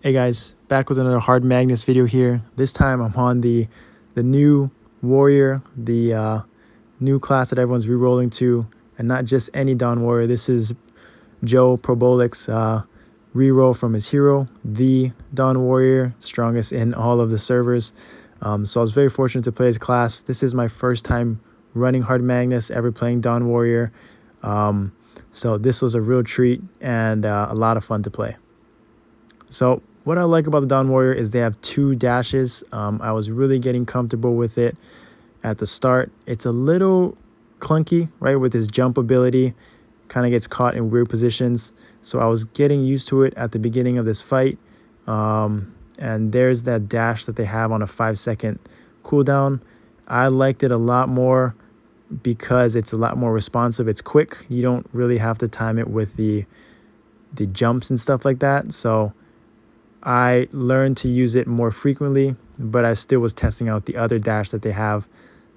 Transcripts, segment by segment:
Hey guys, back with another hard Magnus video here. This time I'm on the new warrior, the new class that everyone's re-rolling to, and not just any Dawn warrior. This is Joe Probolic's re-roll from his hero, the Dawn warrior, strongest in all of the servers. So I was very fortunate to play his class. This is my first time running hard Magnus, ever playing Dawn warrior. So this was a real treat and a lot of fun to play. So what I like about the Dawn Warrior is they have 2 dashes. I was really getting comfortable with it at the start. It's a little clunky, right, with his jump ability. Kind of gets caught in weird positions. So I was getting used to it at the beginning of this fight. And there's that dash that they have on a 5-second cooldown. I liked it a lot more because it's a lot more responsive. It's quick. You don't really have to time it with the jumps and stuff like that. So I learned to use it more frequently, but I still was testing out the other dash that they have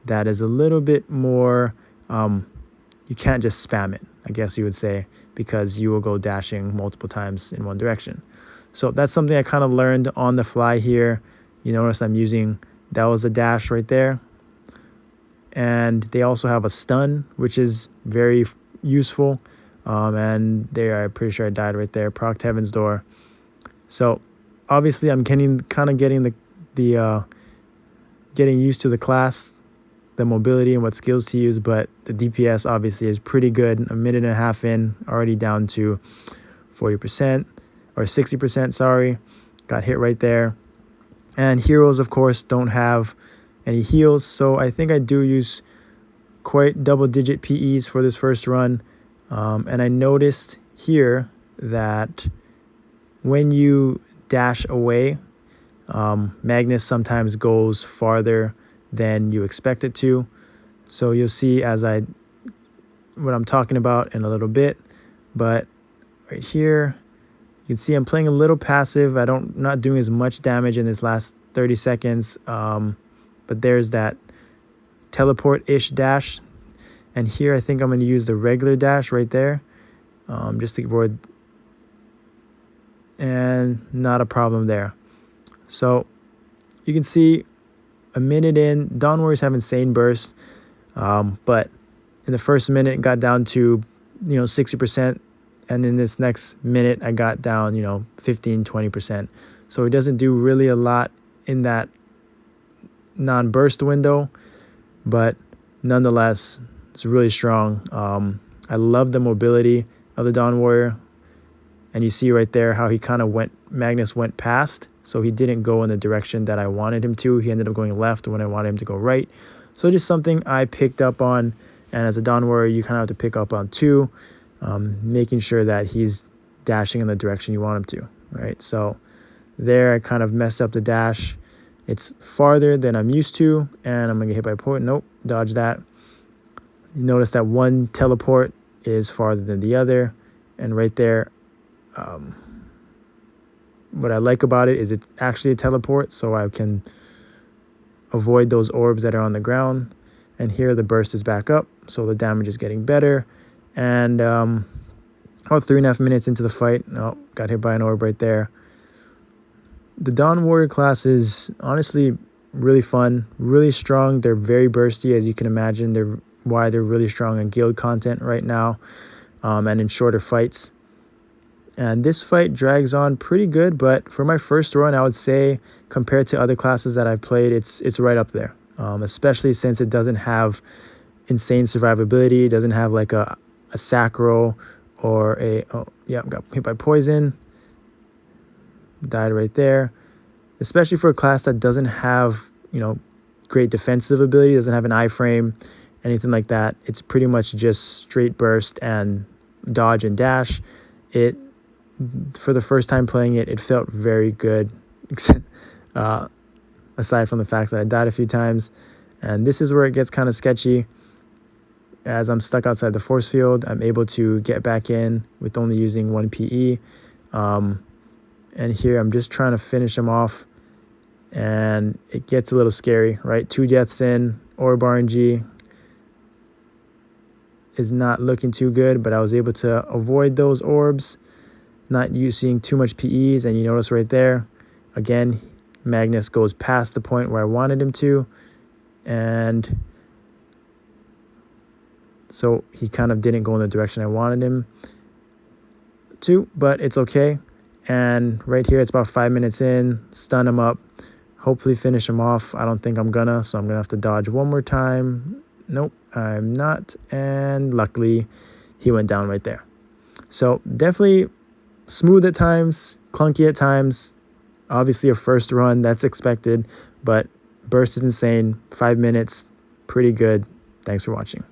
that is a little bit more, you can't just spam it, I guess you would say, because you will go dashing multiple times in one direction. So that's something I kind of learned on the fly here. You notice I'm using, that was the dash right there. And they also have a stun, which is very useful. And there, I'm pretty sure I died right there, procced Heaven's Door. So obviously I'm getting getting used to the class, the mobility and what skills to use, but the DPS obviously is pretty good. A minute and a half in, already down to 40% or 60%, sorry. Got hit right there. And heroes, of course, don't have any heals, so I think I do use quite double-digit PEs for this first run. And I noticed here that when you dash away, Magnus sometimes goes farther than you expect it to. So you'll see what I'm talking about in a little bit. But right here, you can see I'm playing a little passive. Not doing as much damage in this last 30 seconds. But there's that teleport-ish dash. And here I think I'm going to use the regular dash right there, just to avoid, and not a problem there. So you can see a minute in, Dawn Warriors have insane burst, but in the first minute it got down to 60%, and in this next minute I got down 15-20%. So it doesn't do really a lot in that non-burst window, but nonetheless it's really strong. I love the mobility of the Dawn Warrior. And you see right there how he kind of Magnus went past, so he didn't go in the direction that I wanted him to. He ended up going left when I wanted him to go right. So just something I picked up on, and as a Dawn Warrior, you kind of have to pick up on too, making sure that he's dashing in the direction you want him to, right? So there I kind of messed up the dash. It's farther than I'm used to, and I'm going to get hit by a point. Nope, dodge that. You notice that one teleport is farther than the other, and right there, what I like about it is it's actually a teleport, so I can avoid those orbs that are on the ground. And here the burst is back up, so the damage is getting better. And about 3.5 minutes into the fight, got hit by an orb right there. The Dawn Warrior class is honestly really fun, really strong. They're very bursty, as you can imagine. They're really strong in guild content right now, and in shorter fights. And this fight drags on pretty good, but for my first run, I would say compared to other classes that I've played, it's right up there, especially since it doesn't have insane survivability. It doesn't have like a sacral or got hit by poison. Died right there. Especially for a class that doesn't have, great defensive ability, doesn't have an iframe, anything like that. It's pretty much just straight burst and dodge and dash. For the first time playing it, it felt very good, aside from the fact that I died a few times. And this is where it gets kind of sketchy. As I'm stuck outside the force field, I'm able to get back in with only using 1 PE. And here I'm just trying to finish him off. And it gets a little scary, right? 2 deaths in, orb RNG is not looking too good, but I was able to avoid those orbs. not using too much PEs, and you notice right there, again, Magnus goes past the point where I wanted him to, and so he kind of didn't go in the direction I wanted him to, but it's okay. And right here, it's about 5 minutes in, stun him up, hopefully finish him off. I don't think I'm gonna, so I'm gonna have to dodge one more time. Nope, I'm not, and luckily he went down right there. So definitely smooth at times, clunky at times. Obviously a first run, that's expected, but burst is insane. 5 minutes, pretty good. Thanks for watching.